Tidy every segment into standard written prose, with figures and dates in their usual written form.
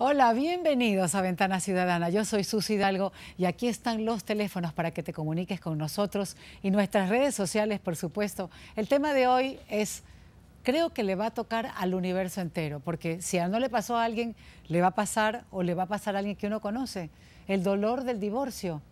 Hola, bienvenidos a Ventana Ciudadana. Yo soy Susy Hidalgo y aquí están los teléfonos para que te comuniques con nosotros y nuestras redes sociales, por supuesto. El tema de hoy es, creo que le va a tocar al universo entero, porque si no le pasó a alguien, le va a pasar o le va a pasar a alguien que uno conoce. El dolor del divorcio.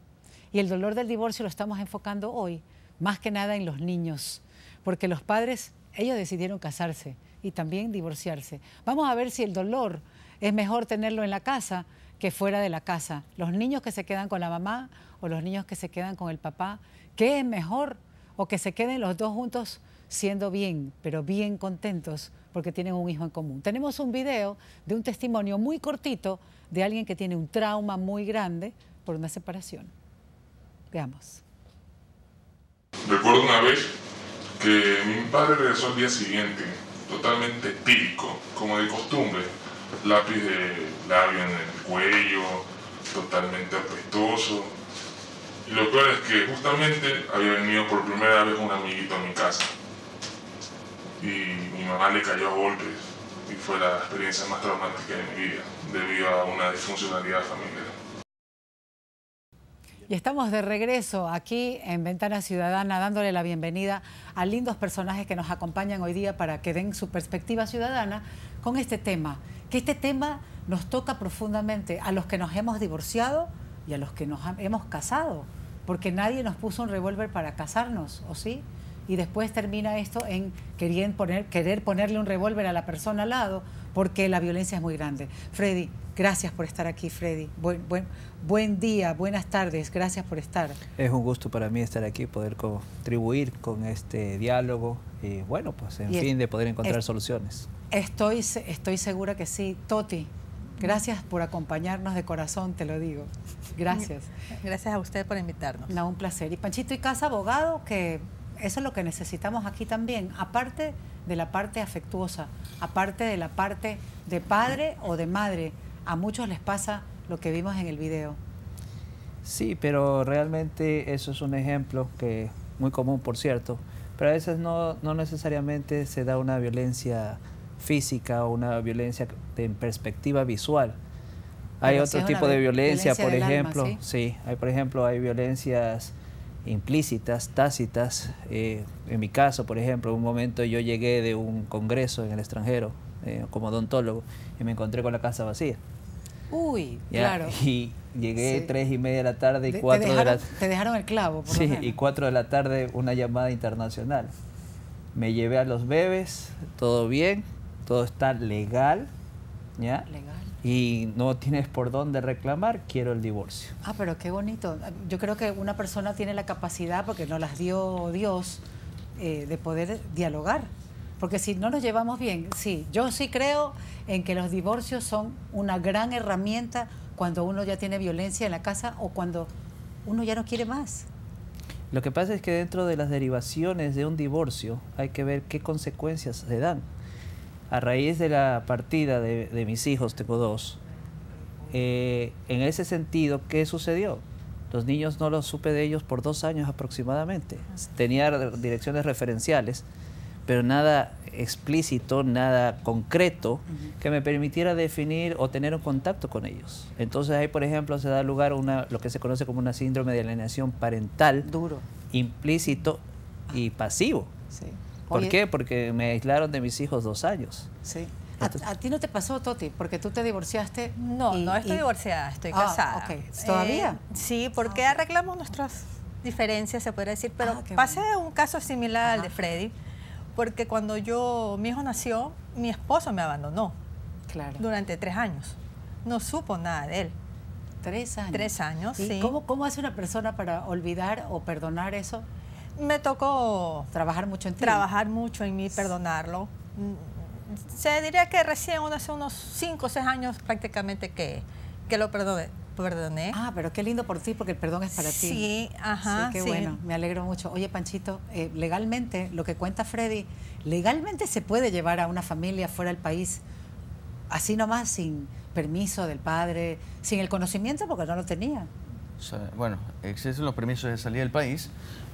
Y el dolor del divorcio lo estamos enfocando hoy, más que nada en los niños, porque los padres, ellos decidieron casarse y también divorciarse. Vamos a ver si el dolor es mejor tenerlo en la casa que fuera de la casa. Los niños que se quedan con la mamá o los niños que se quedan con el papá, ¿qué es mejor? O que se queden los dos juntos siendo bien, pero bien contentos porque tienen un hijo en común. Tenemos un video de un testimonio muy cortito de alguien que tiene un trauma muy grande por una separación. Veamos. Recuerdo una vez que mi padre regresó al día siguiente, totalmente típico, como de costumbre. Lápiz de labio en el cuello, totalmente apestoso. Y lo peor es que justamente había venido por primera vez un amiguito a mi casa. Y mi mamá le cayó a golpes. Y fue la experiencia más traumática de mi vida, debido a una disfuncionalidad familiar. Y estamos de regreso aquí en Ventana Ciudadana dándole la bienvenida a lindos personajes que nos acompañan hoy día para que den su perspectiva ciudadana con este tema. Que este tema nos toca profundamente a los que nos hemos divorciado y a los que nos hemos casado, porque nadie nos puso un revólver para casarnos, ¿o sí? Y después termina esto en querer ponerle un revólver a la persona al lado porque la violencia es muy grande. Freddy, gracias por estar aquí, Freddy. Buen día, buenas tardes, gracias por estar. Es un gusto para mí estar aquí, poder contribuir con este diálogo y bueno, pues en fin, de poder encontrar soluciones. Estoy segura que sí. Toti, gracias por acompañarnos de corazón, te lo digo. Gracias. Gracias a usted por invitarnos. No, un placer. Y Panchito y Casa, abogado, que eso es lo que necesitamos aquí también, aparte de la parte afectuosa, aparte de la parte de padre o de madre. A muchos les pasa lo que vimos en el video. Sí, pero realmente eso es un ejemplo que muy común, por cierto, pero a veces no necesariamente se da una violencia física o una violencia en perspectiva visual. Hay otro tipo de violencia, por ejemplo, alma, ¿sí? Sí, hay violencias implícitas, tácitas. En mi caso, por ejemplo, en un momento yo llegué de un congreso en el extranjero como odontólogo y me encontré con la casa vacía. Uy, ¿Ya? claro. Y llegué 3:30 de la tarde y te dejaron el clavo, por sí, lo menos. y 4 de la tarde una llamada internacional. Me llevé a los bebés, todo bien, todo está legal, ¿ya? Legal. Y no tienes por dónde reclamar, quiero el divorcio. Ah, pero qué bonito. Yo creo que una persona tiene la capacidad, porque nos las dio Dios, de poder dialogar. Porque si no nos llevamos bien, sí, yo sí creo en que los divorcios son una gran herramienta cuando uno ya tiene violencia en la casa o cuando uno ya no quiere más. Lo que pasa es que dentro de las derivaciones de un divorcio hay que ver qué consecuencias se dan. A raíz de la partida de mis hijos, tengo 2, en ese sentido, ¿qué sucedió? Los niños no los supe de ellos por 2 años aproximadamente. Tenía direcciones referenciales, pero nada explícito, nada concreto que me permitiera definir o tener un contacto con ellos. Entonces ahí, por ejemplo, se da lugar a lo que se conoce como una síndrome de alienación parental. Duro. Implícito y pasivo. Sí. ¿Por qué? Porque me aislaron de mis hijos 2 años. Sí. ¿A ti no te pasó, Toti? Porque tú te divorciaste. No estoy divorciada, estoy casada. Okay. ¿Todavía? Sí, porque arreglamos nuestras diferencias, se podría decir, pero pasé un caso similar al de Freddy, porque cuando mi hijo nació, mi esposo me abandonó. Claro. Durante 3 años. No supo nada de él. 3 años. 3 años, ¿Y sí. cómo hace una persona para olvidar o perdonar eso? Me tocó trabajar mucho en ti. Trabajar mucho en mí, perdonarlo. Se diría que recién hace unos 5 o 6 años prácticamente que lo perdoné. Ah, pero qué lindo por ti, porque el perdón es para ti. Sí, ajá. Sí, qué bueno, me alegro mucho. Oye, Panchito, legalmente, lo que cuenta Freddy, ¿legalmente se puede llevar a una familia fuera del país así nomás, sin permiso del padre, sin el conocimiento, porque no lo tenía? O sea, bueno, existen los permisos de salida del país,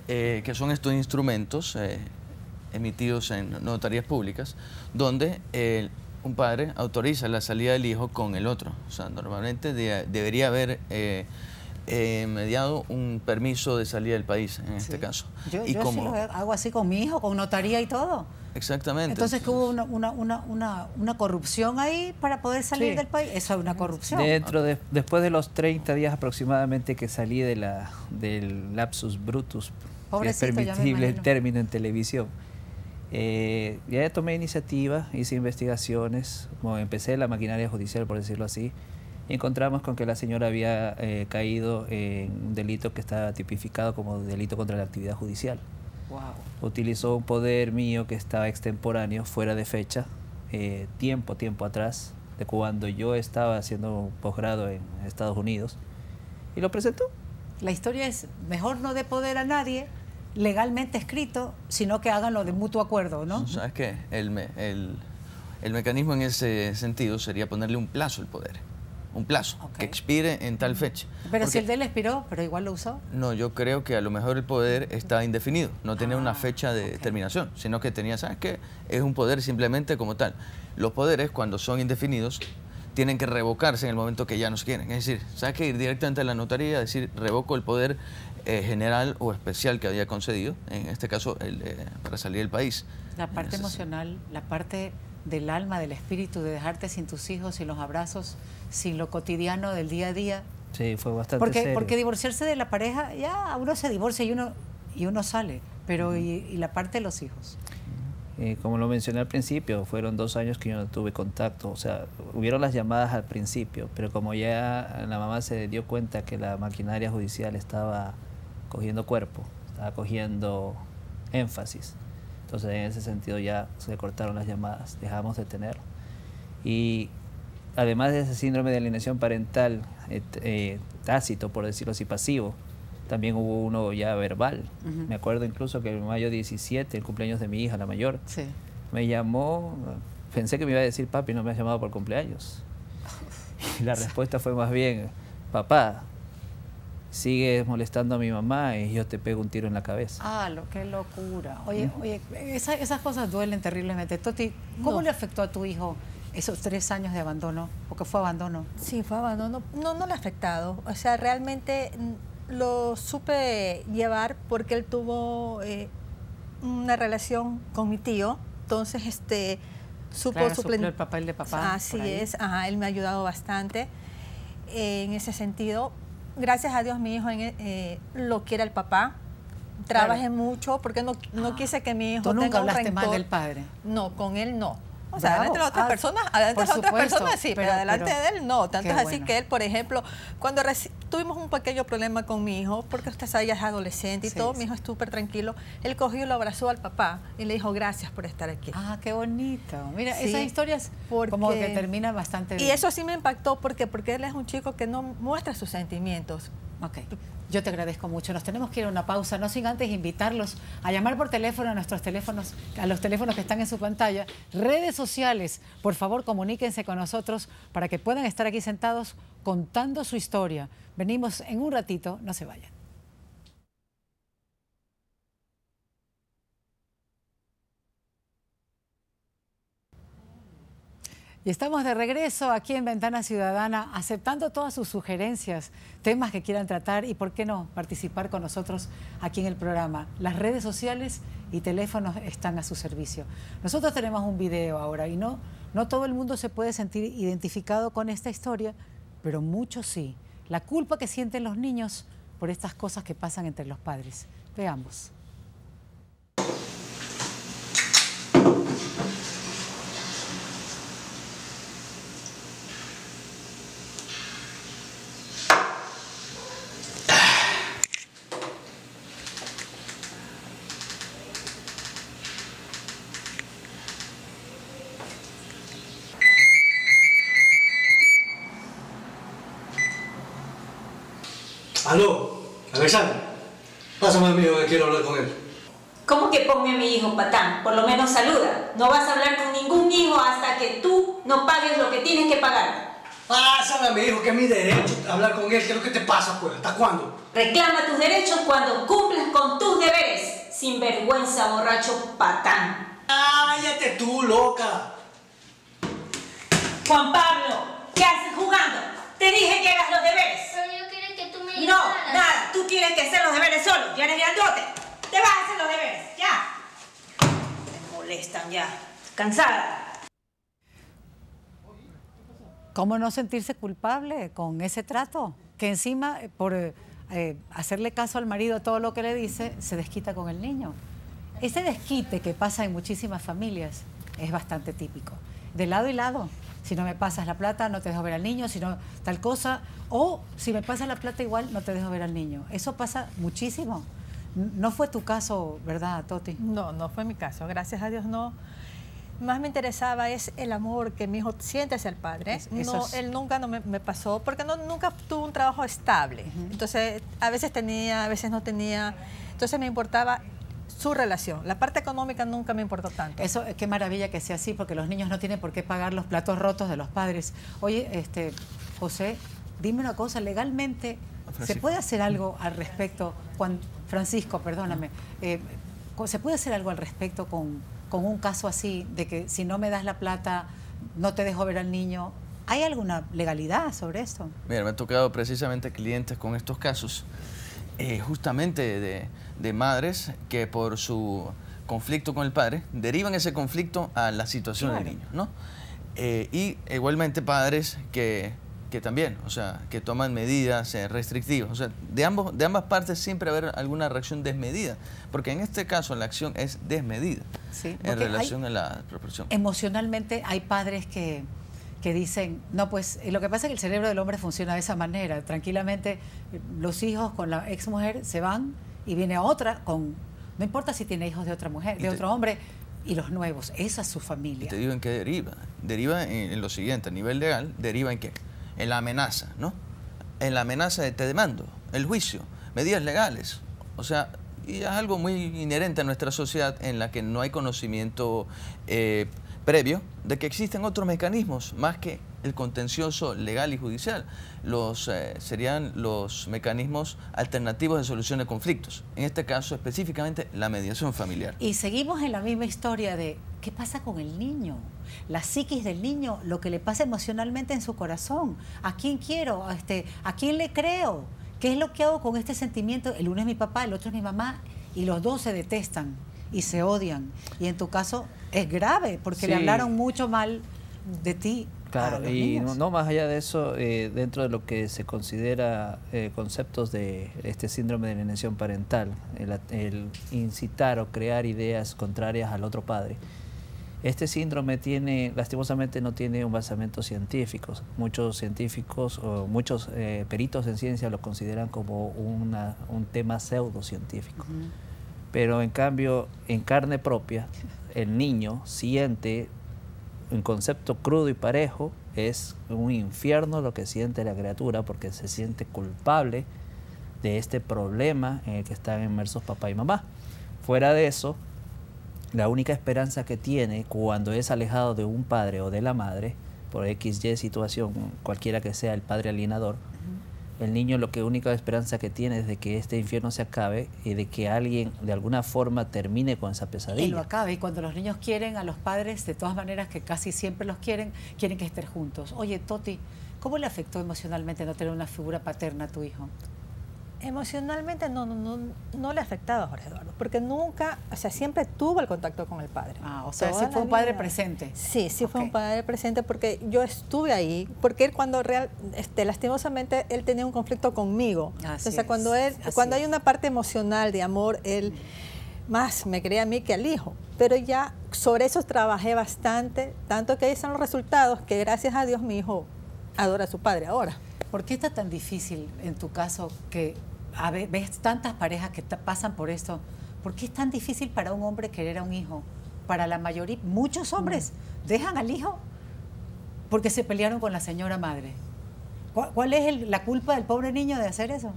que son estos instrumentos emitidos en notarías públicas, donde un padre autoriza la salida del hijo con el otro. O sea, normalmente debería haber mediado un permiso de salida del país, en este caso. Yo sí lo hago así con mi hijo, con notaría y todo. Exactamente. Entonces que hubo una corrupción ahí para poder salir del país. Eso es una corrupción. Después de los 30 días aproximadamente que salí del lapsus brutus, que es permitible el término en televisión, ya tomé iniciativa, hice investigaciones, empecé la maquinaria judicial, por decirlo así. Encontramos con que la señora había caído en un delito que está tipificado como delito contra la actividad judicial. Wow. Utilizó un poder mío que estaba extemporáneo, fuera de fecha, tiempo atrás, de cuando yo estaba haciendo un posgrado en Estados Unidos, y lo presentó. La historia es, mejor no dé poder a nadie, legalmente escrito, sino que háganlo de mutuo acuerdo, ¿no? ¿Sabes qué? El mecanismo en ese sentido sería ponerle un plazo al poder. Un plazo, que expire en tal fecha. Pero si el de él expiró, pero igual lo usó. No, yo creo que a lo mejor el poder está indefinido, no tenía una fecha de terminación, sino que tenía, ¿sabes qué? Es un poder simplemente como tal. Los poderes, cuando son indefinidos, tienen que revocarse en el momento que ya nos quieren. Es decir, ¿sabes qué? Ir directamente a la notaría, decir, revoco el poder general o especial que había concedido, en este caso, para salir del país. La parte emocional, la parte del alma, del espíritu, de dejarte sin tus hijos, sin los abrazos, sin lo cotidiano del día a día. Sí, fue bastante serio. Porque divorciarse de la pareja, ya uno se divorcia y uno sale, pero ¿y la parte de los hijos? Como lo mencioné al principio, fueron 2 años que yo no tuve contacto. O sea, hubieron las llamadas al principio, pero como ya la mamá se dio cuenta que la maquinaria judicial estaba cogiendo cuerpo, estaba cogiendo énfasis, entonces en ese sentido ya se cortaron las llamadas, dejamos de tenerlo. Y además de ese síndrome de alienación parental tácito, por decirlo así, pasivo, también hubo uno ya verbal. Me acuerdo incluso que en mayo 17, el cumpleaños de mi hija, la mayor, me llamó, pensé que me iba a decir, papi, no me has llamado por cumpleaños. Y la respuesta fue más bien, papá, sigues molestando a mi mamá y yo te pego un tiro en la cabeza. Qué locura. Oye, esas cosas duelen terriblemente. Toti, ¿cómo le afectó a tu hijo esos 3 años de abandono? ¿Porque fue abandono? Sí, fue abandono. No le ha afectado. O sea, realmente lo supe llevar porque él tuvo una relación con mi tío. Entonces, supo el papel de papá. Así es. Él me ha ayudado bastante en ese sentido. Gracias a Dios mi hijo lo quiere el papá. Trabajé mucho porque no quise que mi hijo tenga un rencor. ¿Tú nunca hablaste mal del padre? No, con él no. O sea, delante de las otras personas, sí, pero delante de él no. Tanto es así que él, por ejemplo, cuando tuvimos un pequeño problema con mi hijo, porque usted sabe, ya es adolescente y todo, mi hijo es súper tranquilo, él cogió y lo abrazó al papá y le dijo, gracias por estar aquí. Qué bonito. Mira, esas historias como que terminan bastante bien. Y eso sí me impactó porque él es un chico que no muestra sus sentimientos. Yo te agradezco mucho. Nos tenemos que ir a una pausa, no sin antes invitarlos a llamar por teléfono a nuestros teléfonos, a los teléfonos que están en su pantalla. Redes sociales, por favor, comuníquense con nosotros para que puedan estar aquí sentados contando su historia. Venimos en un ratito, no se vayan. Y estamos de regreso aquí en Ventana Ciudadana, aceptando todas sus sugerencias, temas que quieran tratar y, ¿por qué no?, participar con nosotros aquí en el programa. Las redes sociales y teléfonos están a su servicio. Nosotros tenemos un video ahora y no todo el mundo se puede sentir identificado con esta historia, pero muchos sí. La culpa que sienten los niños por estas cosas que pasan entre los padres. Veamos. Aló, Alexandra, pásame a mi hijo que quiero hablar con él. ¿Cómo que ponme a mi hijo, patán? Por lo menos saluda. No vas a hablar con ningún hijo hasta que tú no pagues lo que tienes que pagar. Pásame a mi hijo, que es mi derecho hablar con él. ¿Qué es lo que te pasa, pues? ¿Hasta cuándo? Reclama tus derechos cuando cumplas con tus deberes. Sinvergüenza, borracho, patán. ¡Cállate tú, loca! Juan Pablo, ¿qué haces jugando? Te dije que hagas los deberes. Pero yo quería que tú me No, ayudaras. nada, tú tienes que hacer los deberes solo. Ya eres grandote. Te vas a hacer los deberes, ya. Me molestan ya. Cansada. ¿Cómo no sentirse culpable con ese trato? Que encima, por hacerle caso al marido todo lo que le dice, se desquita con el niño. Ese desquite que pasa en muchísimas familias es bastante típico. De lado y lado. Si no me pasas la plata, no te dejo ver al niño, si no tal cosa. O si me pasas la plata igual, no te dejo ver al niño. Eso pasa muchísimo. No fue tu caso, ¿verdad, Toti? No, no fue mi caso. Gracias a Dios no. Más me interesaba es el amor que mi hijo siente hacia el padre. Él nunca me pasó, porque nunca tuvo un trabajo estable. Entonces, a veces tenía, a veces no tenía. Entonces me importaba su relación. La parte económica nunca me importó tanto. Eso, qué maravilla que sea así, porque los niños no tienen por qué pagar los platos rotos de los padres. Oye, José, dime una cosa, legalmente, ¿se puede hacer algo al respecto? Francisco, perdóname, ¿se puede hacer algo al respecto con un caso así, de que si no me das la plata, no te dejo ver al niño? ¿Hay alguna legalidad sobre esto? Mira, me ha tocado precisamente clientes con estos casos, justamente de madres que por su conflicto con el padre derivan ese conflicto a la situación del niño, ¿no? Y igualmente padres que también, o sea, que toman medidas restrictivas. O sea, de ambas partes siempre va a haber alguna reacción desmedida, porque en este caso la acción es desmedida, sí, en relación a la proporción. Emocionalmente hay padres que dicen, no, pues lo que pasa es que el cerebro del hombre funciona de esa manera. Tranquilamente los hijos con la ex mujer se van y viene otra con, no importa si tiene hijos de otra mujer, de otro hombre, y los nuevos, esa es su familia. Y te digo en qué deriva. Deriva en lo siguiente, a nivel legal, deriva en qué. En la amenaza, ¿no? En la amenaza de te demando, el juicio, medidas legales. O sea, y es algo muy inherente a nuestra sociedad en la que no hay conocimiento previo de que existen otros mecanismos más que el contencioso legal y judicial. Serían los mecanismos alternativos de solución de conflictos. En este caso, específicamente, la mediación familiar. Y seguimos en la misma historia de ¿qué pasa con el niño? La psiquis del niño, lo que le pasa emocionalmente en su corazón. ¿A quién quiero? ¿A quién le creo? ¿Qué es lo que hago con este sentimiento? El uno es mi papá, el otro es mi mamá, y los dos se detestan y se odian. Y en tu caso es grave, porque sí, le hablaron mucho mal de ti. Claro, y no más allá de eso, dentro de lo que se considera conceptos de este síndrome de alienación parental, el incitar o crear ideas contrarias al otro padre. Este síndrome lastimosamente no tiene un basamento científico. Muchos científicos o muchos peritos en ciencia lo consideran como un tema pseudocientífico. Pero en cambio, en carne propia, el niño siente, en concepto crudo y parejo, es un infierno lo que siente la criatura, porque se siente culpable de este problema en el que están inmersos papá y mamá. Fuera de eso, la única esperanza que tiene cuando es alejado de un padre o de la madre, por XY situación, cualquiera que sea el padre alienador, el niño lo que única esperanza que tiene es de que este infierno se acabe y de que alguien de alguna forma termine con esa pesadilla. Y lo acabe. Y cuando los niños quieren a los padres, de todas maneras que casi siempre los quieren que estén juntos. Oye, Toti, ¿cómo le afectó emocionalmente no tener una figura paterna a tu hijo? Emocionalmente no le afectaba a Jorge Eduardo, porque nunca, o sea, siempre tuvo el contacto con el padre. O sea, sí fue un padre presente. Sí, fue un padre presente, porque yo estuve ahí, porque él cuando lastimosamente él tenía un conflicto conmigo. Entonces cuando hay una parte emocional de amor, él más me quería a mí que al hijo. Pero ya sobre eso trabajé bastante, tanto que ahí están los resultados, que gracias a Dios mi hijo adora a su padre ahora. ¿Por qué está tan difícil en tu caso que ves tantas parejas que pasan por esto? ¿Por qué es tan difícil para un hombre querer a un hijo? Para la mayoría, muchos hombres dejan al hijo porque se pelearon con la señora madre. ¿Cuál es la culpa del pobre niño de hacer eso?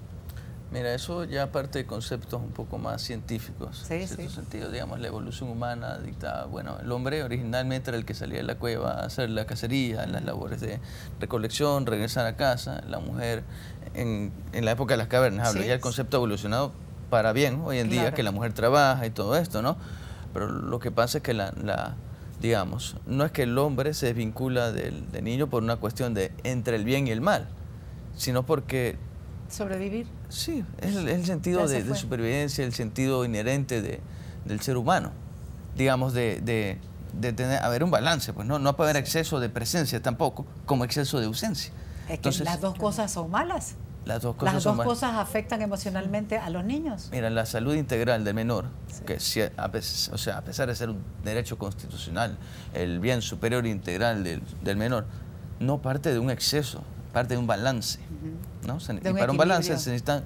Mira, eso ya parte de conceptos un poco más científicos. En cierto sentido, digamos, la evolución humana dicta, bueno, el hombre originalmente era el que salía de la cueva a hacer la cacería, las labores de recolección, regresar a casa. La mujer, en la época de las cavernas, ya el concepto ha evolucionado para bien hoy en día, que la mujer trabaja y todo esto, ¿no? Pero lo que pasa es que digamos, no es que el hombre se desvincula del niño por una cuestión de entre el bien y el mal, sino porque... ¿Sobrevivir? Sí, es el sentido de supervivencia, el sentido inherente del ser humano, digamos, de tener, haber un balance, pues no puede haber exceso de presencia tampoco, como exceso de ausencia. Es que las dos cosas son malas. Las dos cosas afectan emocionalmente a los niños. Mira, la salud integral del menor, que a pesar de ser un derecho constitucional, el bien superior integral del menor, no parte de un exceso, parte de un balance, ¿no? Y para un balance se necesitan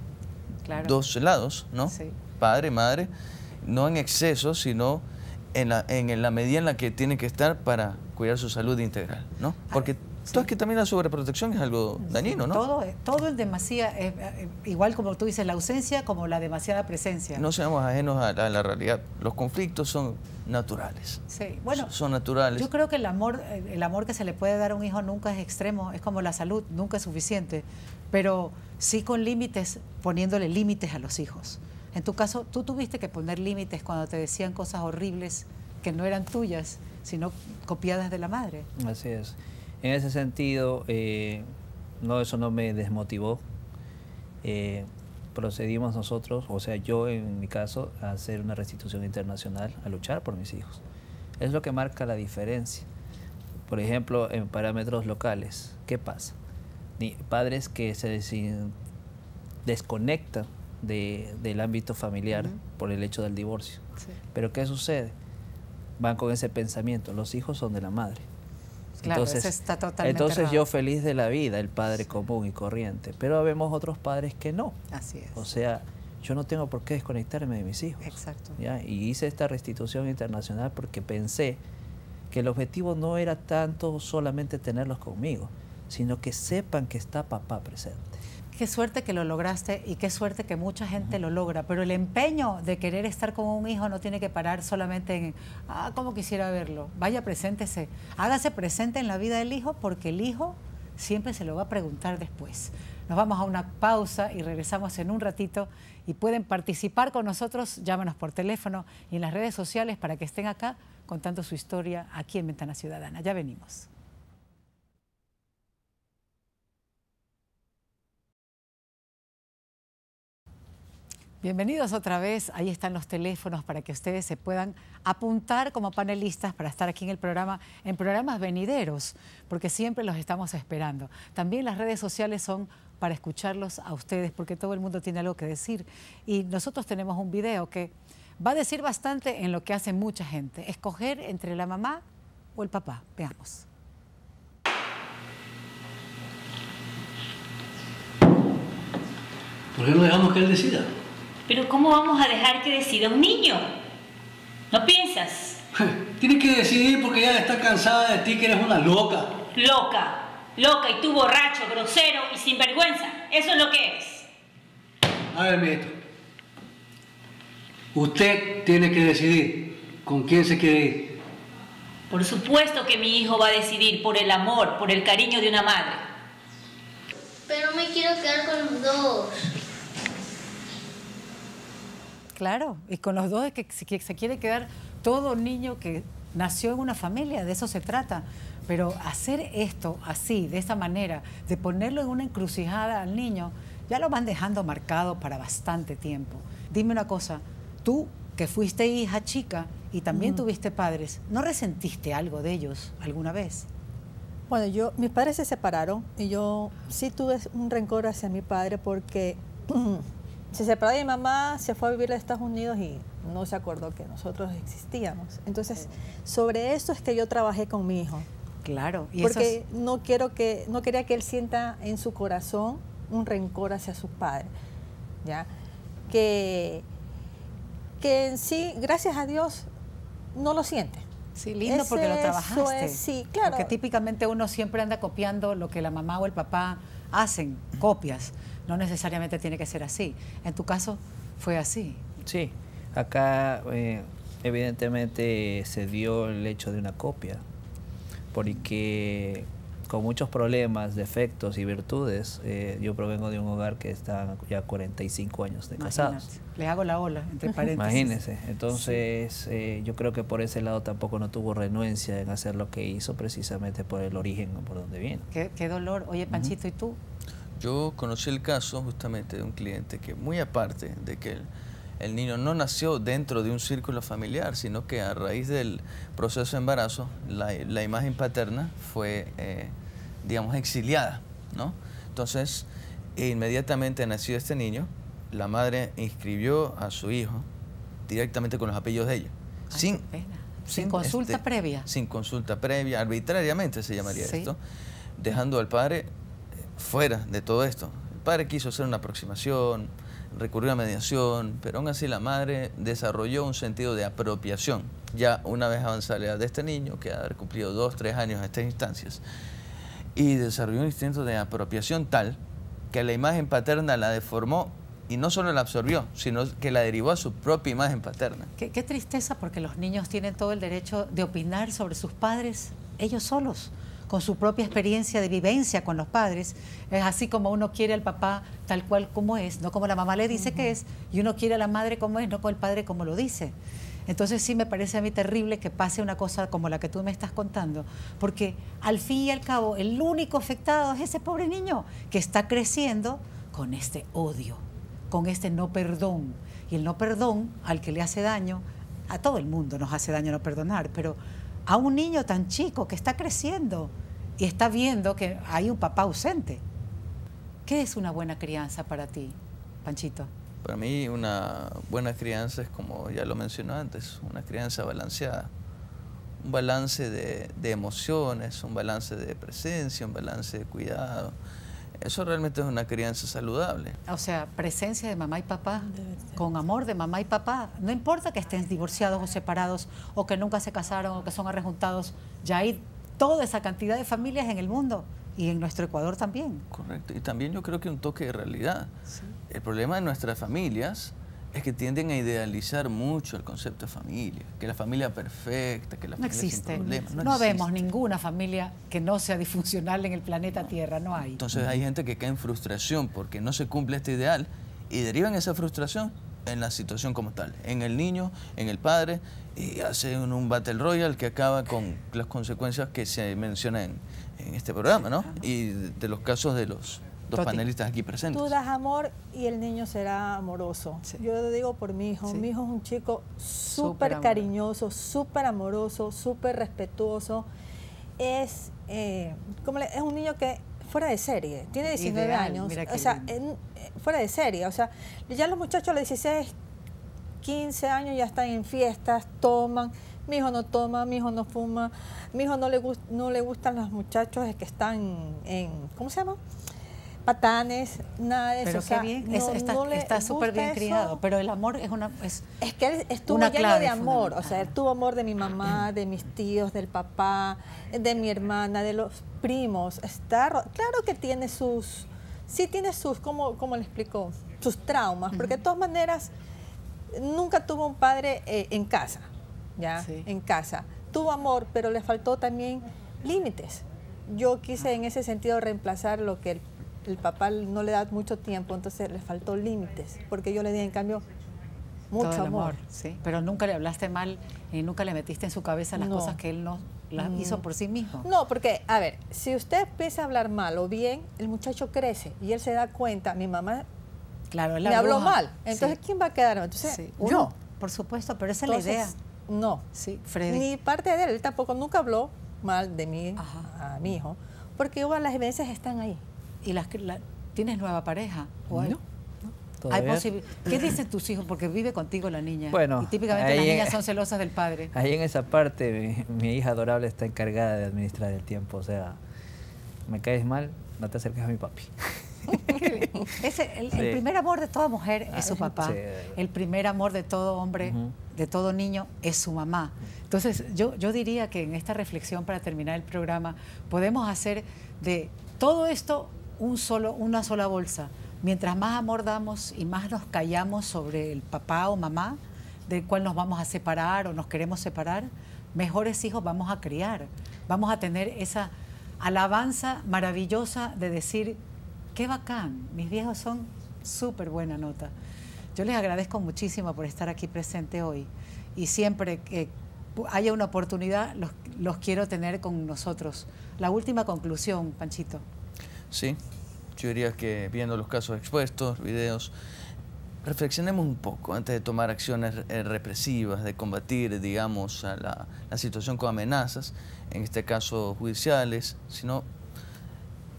dos lados, ¿no? Sí. Padre, madre, no en exceso, sino en la medida en la que tienen que estar para cuidar su salud integral, ¿no? Porque es que también la sobreprotección es algo dañino, ¿no? Todo en demasía, igual como tú dices, la ausencia como la demasiada presencia. No seamos ajenos a la realidad. Los conflictos son naturales. Sí, bueno, son naturales. Yo creo que el amor que se le puede dar a un hijo nunca es extremo, es como la salud, nunca es suficiente, pero sí con límites, poniéndole límites a los hijos. En tu caso, tú tuviste que poner límites cuando te decían cosas horribles que no eran tuyas, sino copiadas de la madre. Así es. En ese sentido, eso no me desmotivó. Procedimos nosotros, o sea, yo en mi caso, a hacer una restitución internacional, a luchar por mis hijos. Es lo que marca la diferencia. Por ejemplo, en parámetros locales, ¿qué pasa? Padres que se desconectan del ámbito familiar por el hecho del divorcio. Sí. Pero ¿qué sucede? Van con ese pensamiento, los hijos son de la madre. Claro, entonces, está totalmente errado. Yo feliz de la vida, el padre común y corriente, pero vemos otros padres que no. Así es. O sea, yo no tengo por qué desconectarme de mis hijos. Exacto. ¿Ya? Y hice esta restitución internacional porque pensé que el objetivo no era tanto solamente tenerlos conmigo, sino que sepan que está papá presente. Qué suerte que lo lograste y qué suerte que mucha gente lo logra, pero el empeño de querer estar con un hijo no tiene que parar solamente en, cómo quisiera verlo. Vaya, preséntese, hágase presente en la vida del hijo porque el hijo siempre se lo va a preguntar después. Nos vamos a una pausa y regresamos en un ratito y pueden participar con nosotros, llámanos por teléfono y en las redes sociales para que estén acá contando su historia aquí en Ventana Ciudadana. Ya venimos. Bienvenidos otra vez, ahí están los teléfonos para que ustedes se puedan apuntar como panelistas para estar aquí en el programa, en programas venideros, porque siempre los estamos esperando. También las redes sociales son para escucharlos a ustedes, porque todo el mundo tiene algo que decir. Y nosotros tenemos un video que va a decir bastante en lo que hace mucha gente, escoger entre la mamá o el papá. Veamos. ¿Por qué no dejamos que él decida? Pero ¿cómo vamos a dejar que decida un niño? ¿No piensas? Tienes que decidir porque ya está cansada de ti, que eres una loca. Loca, y tú borracho, grosero y sinvergüenza. Eso es lo que eres. A ver, mijito. Usted tiene que decidir con quién se quiere ir. Por supuesto que mi hijo va a decidir por el amor, por el cariño de una madre. Pero me quiero quedar con los dos. Claro, y con los dos es que se quiere quedar todo niño que nació en una familia, de eso se trata. Pero hacer esto así, de esa manera, de ponerlo en una encrucijada al niño, ya lo van dejando marcado para bastante tiempo. Dime una cosa, tú que fuiste hija chica y también tuviste padres, ¿no resentiste algo de ellos alguna vez? Bueno, mis padres se separaron y yo sí tuve un rencor hacia mi padre porque se separó de mi mamá, se fue a vivir a Estados Unidos y no se acordó que nosotros existíamos. Entonces, sobre eso es que yo trabajé con mi hijo. Claro. ¿Y porque no quería que él sienta en su corazón un rencor hacia sus padres. ¿Ya? Que en sí, gracias a Dios, no lo siente. Sí, lindo porque lo trabajaste. Sí, claro. Porque típicamente uno siempre anda copiando lo que la mamá o el papá hacen, copias. No necesariamente tiene que ser así. En tu caso, ¿fue así? Sí. Acá, evidentemente, se dio el hecho de una copia. Porque con muchos problemas, defectos y virtudes. Yo provengo de un hogar que está ya 45 años de casados. Le hago la ola, entre paréntesis. Imagínense. Entonces, yo creo que por ese lado tampoco no tuvo renuencia en hacer lo que hizo, precisamente por el origen, por donde viene. Qué dolor. Oye, Panchito, ¿y tú? Yo conocí el caso justamente de un cliente que, muy aparte de que el niño no nació dentro de un círculo familiar, sino que a raíz del proceso de embarazo, la imagen paterna fue, digamos, exiliada, ¿no? Entonces, inmediatamente nació este niño, la madre inscribió a su hijo directamente con los apellidos de ella. Ay, sin consulta previa. Sin consulta previa, arbitrariamente se llamaría esto, dejando al padre fuera de todo esto. El padre quiso hacer una aproximación, recurrió a mediación, pero aún así la madre desarrolló un sentido de apropiación. Ya una vez avanzada la edad de este niño, que ha haber cumplido 2, 3 años en estas instancias, y desarrolló un instinto de apropiación tal que la imagen paterna la deformó y no solo la absorbió, sino que la derivó a su propia imagen paterna. Qué tristeza, porque los niños tienen todo el derecho de opinar sobre sus padres ellos solos, con su propia experiencia de vivencia con los padres. Es así como uno quiere al papá tal cual como es, no como la mamá le dice que es, y uno quiere a la madre como es, no con el padre como lo dice. Entonces sí me parece a mí terrible que pase una cosa como la que tú me estás contando, porque al fin y al cabo el único afectado es ese pobre niño que está creciendo con este odio, con este no perdón. Y el no perdón al que le hace daño, a todo el mundo nos hace daño no perdonar, pero a un niño tan chico que está creciendo y está viendo que hay un papá ausente. ¿Qué es una buena crianza para ti, Panchito? Para mí una buena crianza es, como ya lo mencioné antes, una crianza balanceada. Un balance de emociones, un balance de presencia, un balance de cuidado. Eso realmente es una crianza saludable. O sea, presencia de mamá y papá, con amor de mamá y papá. No importa que estén divorciados o separados, o que nunca se casaron, o que son arrejuntados. Ya hay toda esa cantidad de familias en el mundo, y en nuestro Ecuador también. Correcto. Y también yo creo que un toque de realidad. Sí. El problema de nuestras familias es que tienden a idealizar mucho el concepto de familia, que la familia perfecta, que la familia sin problemas. No vemos ninguna familia que no sea disfuncional en el planeta Tierra, no hay. Entonces hay gente que cae en frustración porque no se cumple este ideal y derivan esa frustración en la situación como tal, en el niño, en el padre, y hacen un battle royale que acaba con las consecuencias que se mencionan en este programa, ¿no? Y de los casos de los dos panelistas aquí presentes. Tú das amor y el niño será amoroso. Sí. Yo lo digo por mi hijo. Sí. Mi hijo es un chico súper cariñoso, súper amoroso, súper respetuoso. Es un niño que fuera de serie, tiene 19 años, o sea, fuera de serie. O sea, ya los muchachos a los 16, 15 años ya están en fiestas, toman. Mi hijo no toma, mi hijo no fuma, mi hijo no le gustan los muchachos que están en, ¿cómo se llama? Patanes, nada de pero eso. Pero qué bien, está súper bien criado, pero el amor es que él estuvo lleno de amor, o sea, él tuvo amor de mi mamá, de mis tíos, del papá, de mi hermana, de los primos. Claro que tiene sus, ¿cómo le explico? Sus traumas, porque de todas maneras nunca tuvo un padre en casa, ¿ya? Sí. En casa. Tuvo amor, pero le faltó también límites. Yo quise en ese sentido reemplazar lo que el papá no le da mucho tiempo, entonces le faltó límites, porque yo le di en cambio mucho amor. Sí, pero nunca le hablaste mal y nunca le metiste en su cabeza las cosas que él no las hizo por sí mismo. No, porque, a ver, si usted empieza a hablar mal o bien, el muchacho crece y él se da cuenta, mi mamá me habló mal, entonces ¿quién va a quedar? Entonces, yo. Por supuesto, pero esa es la idea. No, sí, Freddy. Ni parte de él tampoco nunca habló mal de mí a mi hijo, porque igual las evidencias están ahí. ¿Y tienes nueva pareja? No. ¿Qué dicen tus hijos? Porque vive contigo la niña. Bueno, y típicamente las niñas son celosas del padre. Ahí en esa parte mi hija adorable está encargada de administrar el tiempo. O sea, me caes mal, no te acerques a mi papi. El primer amor de toda mujer es su papá. Sí. El primer amor de todo hombre, de todo niño, es su mamá. Entonces, yo diría que en esta reflexión, para terminar el programa, podemos hacer de todo esto una sola bolsa. Mientras más amor damos y más nos callamos sobre el papá o mamá, del cual nos vamos a separar o nos queremos separar, mejores hijos vamos a criar. Vamos a tener esa alabanza maravillosa de decir, qué bacán, mis viejos son súper buena nota. Yo les agradezco muchísimo por estar aquí presente hoy y siempre que haya una oportunidad los quiero tener con nosotros. La última conclusión, Panchito. Sí, yo diría que viendo los casos expuestos, videos, reflexionemos un poco antes de tomar acciones represivas, de combatir, digamos, a la situación con amenazas, en este caso judiciales, sino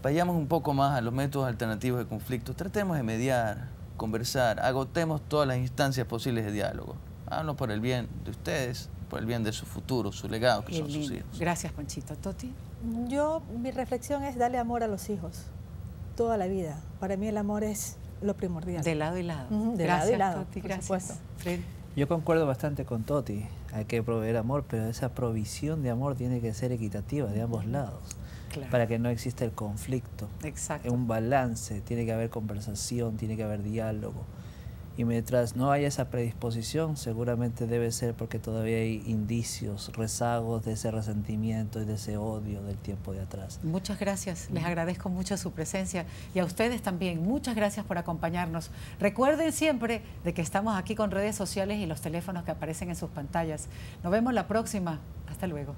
vayamos un poco más a los métodos alternativos de conflicto, tratemos de mediar, conversar, agotemos todas las instancias posibles de diálogo. Háganlo por el bien de ustedes, por el bien de su futuro, su legado, que son sus hijos. Gracias, Panchito. ¿Toti? Mi reflexión es darle amor a los hijos, toda la vida. Para mí el amor es lo primordial. De lado y lado. De lado y lado, Toti, por gracias. supuesto. Fred. Yo concuerdo bastante con Toti, hay que proveer amor, pero esa provisión de amor tiene que ser equitativa de ambos lados, claro, para que no exista el conflicto. Exacto. Un balance, tiene que haber conversación, tiene que haber diálogo. Y mientras no haya esa predisposición, seguramente debe ser porque todavía hay indicios, rezagos de ese resentimiento y de ese odio del tiempo de atrás. Muchas gracias, les agradezco mucho su presencia y a ustedes también. Muchas gracias por acompañarnos. Recuerden siempre de que estamos aquí con redes sociales y los teléfonos que aparecen en sus pantallas. Nos vemos la próxima. Hasta luego.